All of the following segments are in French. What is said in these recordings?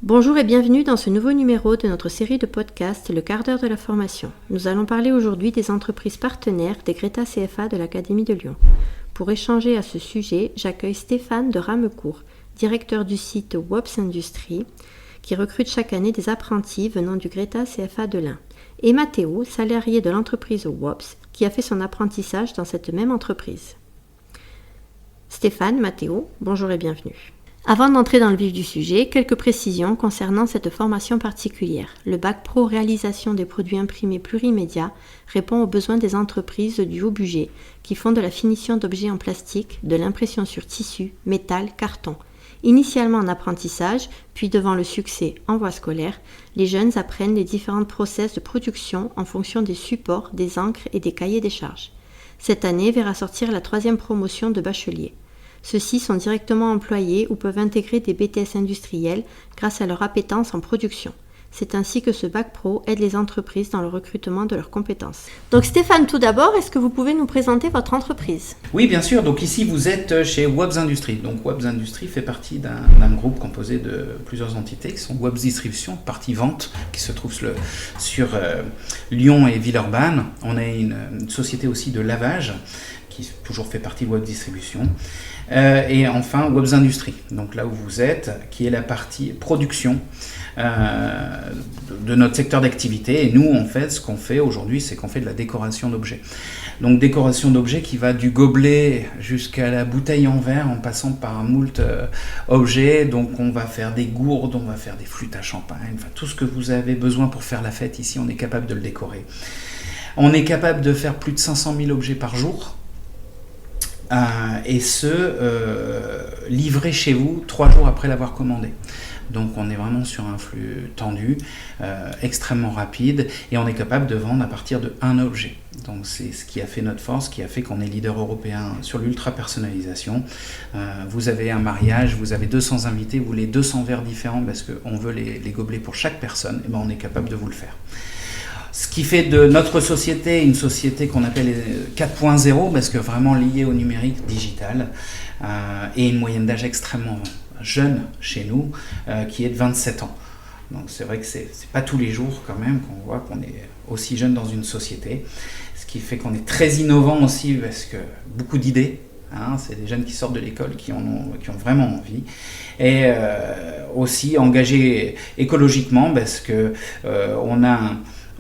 Bonjour et bienvenue dans ce nouveau numéro de notre série de podcasts Le quart d'heure de la formation. Nous allons parler aujourd'hui des entreprises partenaires des Greta CFA de l'Académie de Lyon. Pour échanger à ce sujet, j'accueille Stéphane de Ramecourt, directeur du site WOPS Industrie, qui recrute chaque année des apprentis venant du Greta CFA de l'Ain, et Mathéo, salarié de l'entreprise WOPS, qui a fait son apprentissage dans cette même entreprise. Stéphane, Mathéo, bonjour et bienvenue. Avant d'entrer dans le vif du sujet, quelques précisions concernant cette formation particulière. Le Bac Pro réalisation des produits imprimés plurimédia répond aux besoins des entreprises du haut budget qui font de la finition d'objets en plastique, de l'impression sur tissu, métal, carton. Initialement en apprentissage, puis devant le succès en voie scolaire, les jeunes apprennent les différents process de production en fonction des supports, des encres et des cahiers des charges. Cette année verra sortir la 3e promotion de bacheliers. Ceux-ci sont directement employés ou peuvent intégrer des BTS industriels grâce à leur appétence en production. C'est ainsi que ce Bac Pro aide les entreprises dans le recrutement de leurs compétences. Donc Stéphane, tout d'abord, est-ce que vous pouvez nous présenter votre entreprise ? Oui, bien sûr. Donc ici, vous êtes chez WOPS Industrie. Donc WOPS Industrie fait partie d'un groupe composé de plusieurs entités qui sont WOPS Distribution, partie vente, qui se trouve sur Lyon et Villeurbanne. On a une société aussi de lavage qui toujours fait partie de WOPS Distribution. Et enfin, WOPS Industrie, donc là où vous êtes, qui est la partie production de notre secteur d'activité. Et nous, en fait, ce qu'on fait aujourd'hui, c'est qu'on fait de la décoration d'objets. Donc décoration d'objets qui va du gobelet jusqu'à la bouteille en verre en passant par un moult objets. Donc on va faire des gourdes, on va faire des flûtes à champagne, enfin tout ce que vous avez besoin pour faire la fête, ici on est capable de le décorer. On est capable de faire plus de 500 000 objets par jour. Et livré chez vous 3 jours après l'avoir commandé. Donc on est vraiment sur un flux tendu, extrêmement rapide, et on est capable de vendre à partir de 1 objet. Donc c'est ce qui a fait notre force, qui a fait qu'on est leader européen sur l'ultra-personnalisation. Vous avez un mariage, vous avez 200 invités, vous voulez 200 verres différents parce qu'on veut les gobelets pour chaque personne, et ben on est capable de vous le faire. Ce qui fait de notre société une société qu'on appelle 4.0, parce que vraiment liée au numérique digital, et une moyenne d'âge extrêmement jeune chez nous, qui est de 27 ans. Donc c'est vrai que c'est pas tous les jours quand même qu'on voit qu'on est aussi jeune dans une société, ce qui fait qu'on est très innovant aussi, parce que beaucoup d'idées, c'est des jeunes qui sortent de l'école qui ont vraiment envie, et aussi engagés écologiquement, parce que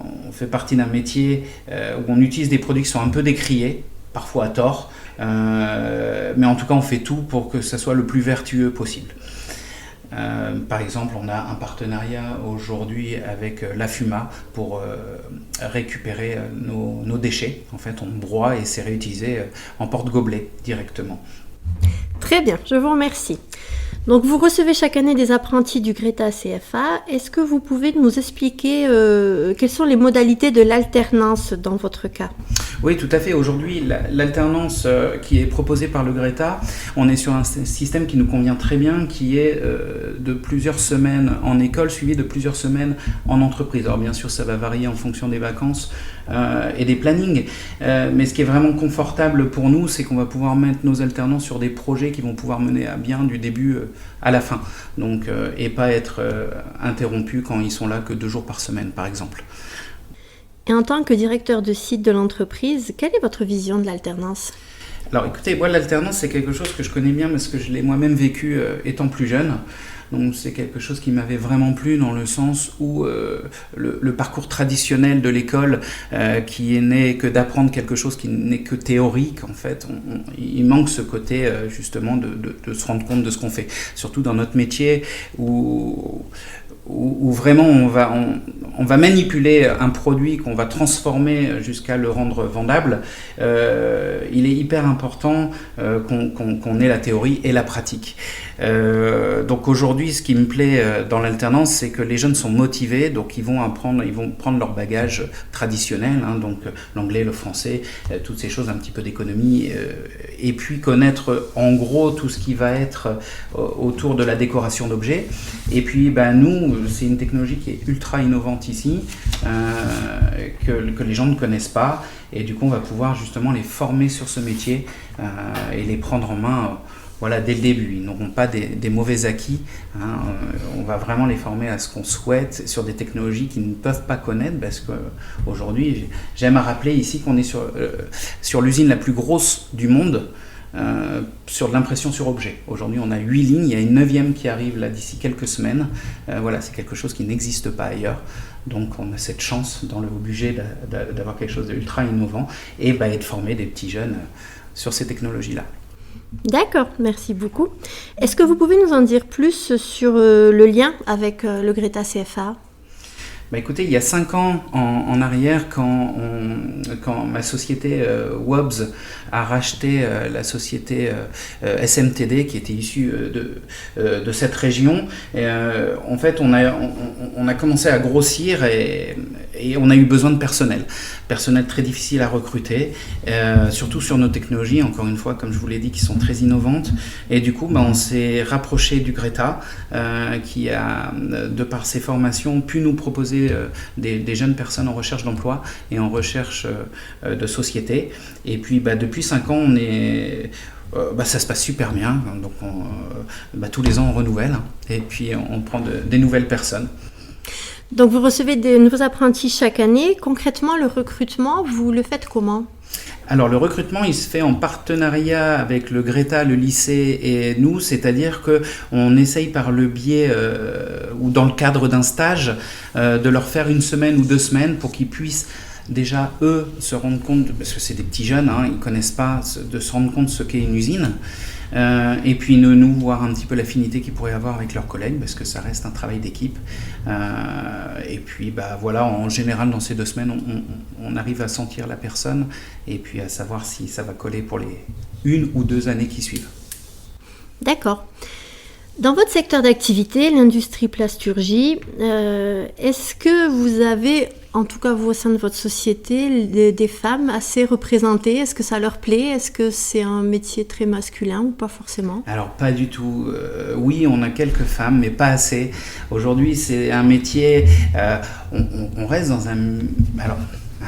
on fait partie d'un métier où on utilise des produits qui sont un peu décriés, parfois à tort, mais en tout cas on fait tout pour que ça soit le plus vertueux possible. Par exemple, on a un partenariat aujourd'hui avec la Fuma pour récupérer nos déchets. En fait, on broie et c'est réutilisé en porte-gobelet directement. Très bien, je vous remercie. Donc vous recevez chaque année des apprentis du Greta CFA. Est-ce que vous pouvez nous expliquer quelles sont les modalités de l'alternance dans votre cas ? Oui, tout à fait. Aujourd'hui, l'alternance qui est proposée par le Greta, on est sur un système qui nous convient très bien, qui est de plusieurs semaines en école, suivi de plusieurs semaines en entreprise. Alors bien sûr, ça va varier en fonction des vacances et des plannings, mais ce qui est vraiment confortable pour nous, c'est qu'on va pouvoir mettre nos alternants sur des projets qui vont pouvoir mener à bien du début à la fin, donc, et pas être interrompus quand ils sont là que 2 jours par semaine, par exemple. Et en tant que directeur de site de l'entreprise, quelle est votre vision de l'alternance ? Alors écoutez, moi l'alternance c'est quelque chose que je connais bien parce que je l'ai moi-même vécu étant plus jeune. Donc c'est quelque chose qui m'avait vraiment plu dans le sens où le parcours traditionnel de l'école qui n'est que d'apprendre quelque chose qui n'est que théorique, en fait, il manque ce côté justement de se rendre compte de ce qu'on fait. Surtout dans notre métier où vraiment on va manipuler un produit qu'on va transformer jusqu'à le rendre vendable. Il est hyper important qu'on ait la théorie et la pratique. Donc aujourd'hui, ce qui me plaît dans l'alternance, c'est que les jeunes sont motivés, donc ils vont prendre leur bagage traditionnel, donc l'anglais, le français, toutes ces choses, un petit peu d'économie, et puis connaître en gros tout ce qui va être autour de la décoration d'objets. Et puis nous, c'est une technologie qui est ultra innovante ici, que les gens ne connaissent pas, et du coup on va pouvoir justement les former sur ce métier et les prendre en main voilà, dès le début. Ils n'auront pas des mauvais acquis. Hein. On va vraiment les former à ce qu'on souhaite sur des technologies qu'ils ne peuvent pas connaître, parce qu'aujourd'hui, j'aime à rappeler ici qu'on est sur l'usine la plus grosse du monde, sur de l'impression sur objet. Aujourd'hui, on a 8 lignes, il y a une 9e qui arrive là d'ici quelques semaines. Voilà, c'est quelque chose qui n'existe pas ailleurs. Donc on a cette chance dans le haut budget d'avoir quelque chose d'ultra innovant et de former des petits jeunes sur ces technologies-là. D'accord, merci beaucoup. Est-ce que vous pouvez nous en dire plus sur le lien avec le Greta CFA ? Écoutez, il y a 5 ans en arrière, quand ma société WOBS a racheté la société SMTD qui était issue de cette région, en fait on a commencé à grossir et on a eu besoin de personnel très difficile à recruter, surtout sur nos technologies, encore une fois, comme je vous l'ai dit, qui sont très innovantes. Et du coup, on s'est rapproché du Greta, qui a, de par ses formations, pu nous proposer des jeunes personnes en recherche d'emploi et en recherche de société. Et puis, depuis 5 ans, ça se passe super bien. Donc, tous les ans, on renouvelle et puis on prend des nouvelles personnes. Donc vous recevez des nouveaux apprentis chaque année. Concrètement, le recrutement, vous le faites comment ? Alors le recrutement, il se fait en partenariat avec le Greta, le lycée et nous, c'est-à-dire qu'on essaye par le biais ou dans le cadre d'un stage de leur faire 1 semaine ou 2 semaines pour qu'ils puissent déjà, eux, se rendre compte, parce que c'est des petits jeunes, ils ne connaissent pas, de se rendre compte ce qu'est une usine. Et puis nous voir un petit peu l'affinité qu'ils pourraient avoir avec leurs collègues, parce que ça reste un travail d'équipe. Et puis en général dans ces 2 semaines on arrive à sentir la personne et puis à savoir si ça va coller pour les 1 ou 2 années qui suivent. D'accord. Dans votre secteur d'activité, l'industrie plasturgie, est-ce que vous avez, en tout cas vous au sein de votre société, des femmes assez représentées ? Est-ce que ça leur plaît ? Est-ce que c'est un métier très masculin ou pas forcément ? Alors pas du tout. Oui, on a quelques femmes, mais pas assez. Aujourd'hui, c'est un métier, on reste dans un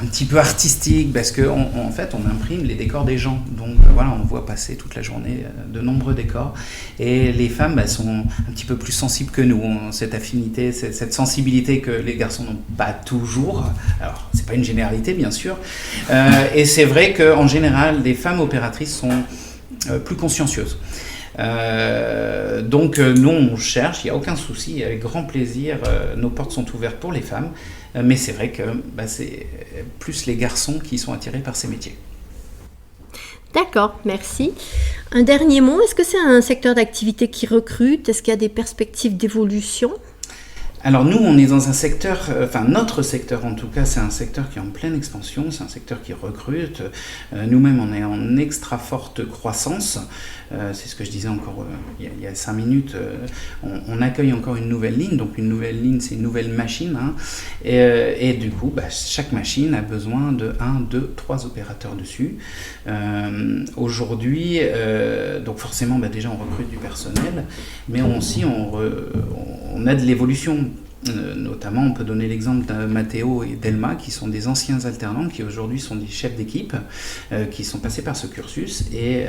petit peu artistique, parce qu'en fait on imprime les décors des gens, donc on voit passer toute la journée de nombreux décors, et les femmes sont un petit peu plus sensibles que nous, ont cette affinité, cette sensibilité que les garçons n'ont pas toujours. Alors c'est pas une généralité bien sûr, et c'est vrai qu'en général les femmes opératrices sont plus consciencieuses. Donc nous on cherche, il n'y a aucun souci, avec grand plaisir, nos portes sont ouvertes pour les femmes, mais c'est vrai que c'est plus les garçons qui sont attirés par ces métiers. D'accord, merci. Un dernier mot, est-ce que c'est un secteur d'activité qui recrute ? Est-ce qu'il y a des perspectives d'évolution ? Alors nous, on est dans un secteur, notre secteur en tout cas, c'est un secteur qui est en pleine expansion, c'est un secteur qui recrute. Nous-mêmes, on est en extra forte croissance. C'est ce que je disais encore il y a 5 minutes. On accueille encore une nouvelle ligne. Donc une nouvelle ligne, c'est une nouvelle machine. Et du coup, chaque machine a besoin de 1, 2, 3 opérateurs dessus. Aujourd'hui, donc forcément, déjà on recrute du personnel, mais aussi on a de l'évolution. Notamment, on peut donner l'exemple de Matteo et Delma, qui sont des anciens alternants, qui aujourd'hui sont des chefs d'équipe, qui sont passés par ce cursus et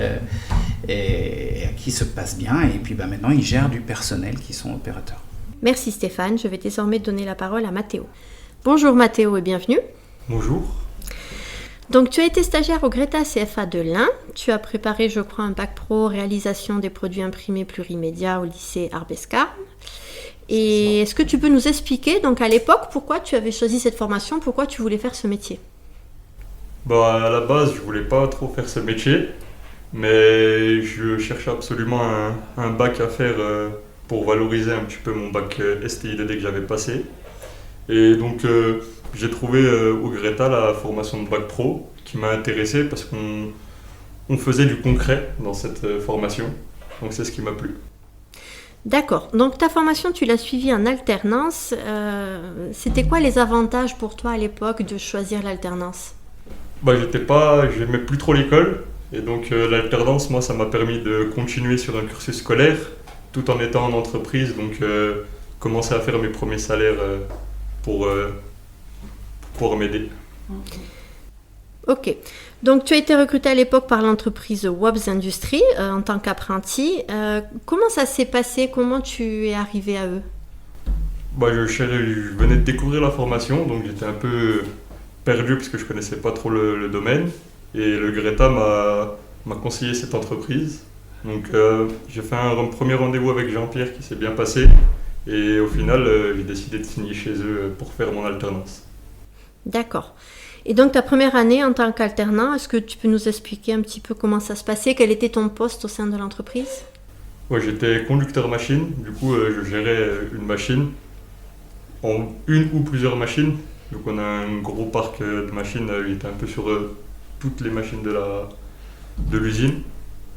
qui se passent bien. Et puis maintenant, ils gèrent du personnel qui sont opérateurs. Merci Stéphane. Je vais désormais donner la parole à Matteo. Bonjour Matteo et bienvenue. Bonjour. Donc, tu as été stagiaire au Greta CFA de l'Ain. Tu as préparé, je crois, un bac pro réalisation des produits imprimés plurimédia au lycée Arbescar. Et est-ce que tu peux nous expliquer, donc à l'époque, pourquoi tu avais choisi cette formation, pourquoi tu voulais faire ce métier ? À la base, je voulais pas trop faire ce métier, mais je cherchais absolument un bac à faire pour valoriser un petit peu mon bac STIDD que j'avais passé. Et donc, j'ai trouvé au Greta la formation de bac pro qui m'a intéressé parce qu'on faisait du concret dans cette formation. Donc, c'est ce qui m'a plu. D'accord. Donc, ta formation, tu l'as suivie en alternance. C'était quoi les avantages pour toi à l'époque de choisir l'alternance ? J'aimais plus trop l'école. Et donc, l'alternance, moi, ça m'a permis de continuer sur un cursus scolaire tout en étant en entreprise. Donc, commencer à faire mes premiers salaires pour m'aider. Ok. Donc, tu as été recruté à l'époque par l'entreprise Wobbs Industries en tant qu'apprenti. Comment ça s'est passé? Comment tu es arrivé à eux? Je venais de découvrir la formation, donc j'étais un peu perdu parce que je connaissais pas trop le domaine. Et le Greta m'a conseillé cette entreprise. Donc j'ai fait un premier rendez-vous avec Jean-Pierre qui s'est bien passé. Et au final, j'ai décidé de signer chez eux pour faire mon alternance. D'accord. Et donc, ta première année en tant qu'alternant, est-ce que tu peux nous expliquer un petit peu comment ça se passait? Quel était ton poste au sein de l'entreprise? Ouais, j'étais conducteur machine, du coup je gérais une machine, une ou plusieurs machines. Donc on a un gros parc de machines, il était un peu sur toutes les machines de l'usine.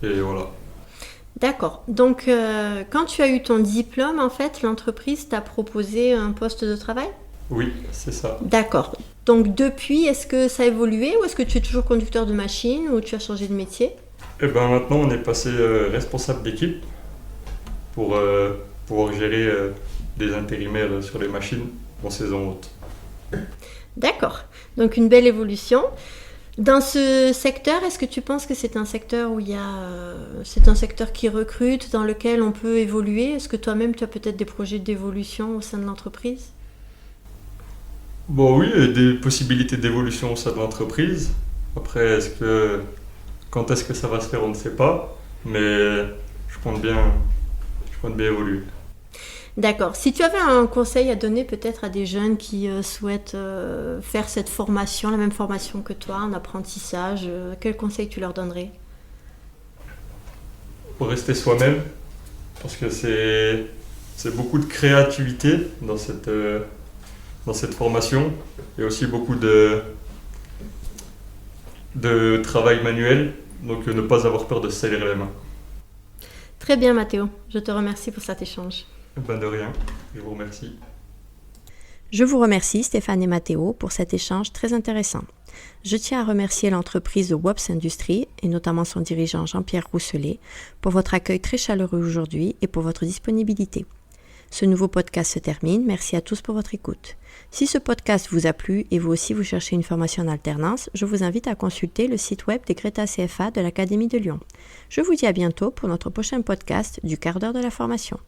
Et voilà. D'accord. Donc, quand tu as eu ton diplôme, en fait, l'entreprise t'a proposé un poste de travail? Oui, c'est ça. D'accord. Donc, depuis, est-ce que ça a évolué ou est-ce que tu es toujours conducteur de machine ou tu as changé de métier? Et ben maintenant on est passé responsable d'équipe pour pouvoir gérer des intérimaires sur les machines en saison haute. D'accord. Donc, une belle évolution. Dans ce secteur, est-ce que tu penses que c'est un secteur où c'est un secteur qui recrute, dans lequel on peut évoluer? Est-ce que toi-même, tu as peut-être des projets d'évolution au sein de l'entreprise? Bon oui, il y a des possibilités d'évolution au sein de l'entreprise. Après, quand est-ce que ça va se faire, on ne sait pas. Mais je compte bien évoluer. D'accord. Si tu avais un conseil à donner peut-être à des jeunes qui souhaitent faire cette formation, la même formation que toi, en apprentissage, quel conseil tu leur donnerais? Pour rester soi-même, parce que c'est beaucoup de créativité dans cette formation et aussi beaucoup de travail manuel, donc ne pas avoir peur de se salir les mains. Très bien Mathéo, je te remercie pour cet échange. De rien, je vous remercie. Je vous remercie Stéphane et Mathéo pour cet échange très intéressant. Je tiens à remercier l'entreprise de Wobbs Industries et notamment son dirigeant Jean-Pierre Rousselet pour votre accueil très chaleureux aujourd'hui et pour votre disponibilité. Ce nouveau podcast se termine, merci à tous pour votre écoute. Si ce podcast vous a plu et vous aussi vous cherchez une formation en alternance, je vous invite à consulter le site web des Greta CFA de l'Académie de Lyon. Je vous dis à bientôt pour notre prochain podcast du quart d'heure de la formation.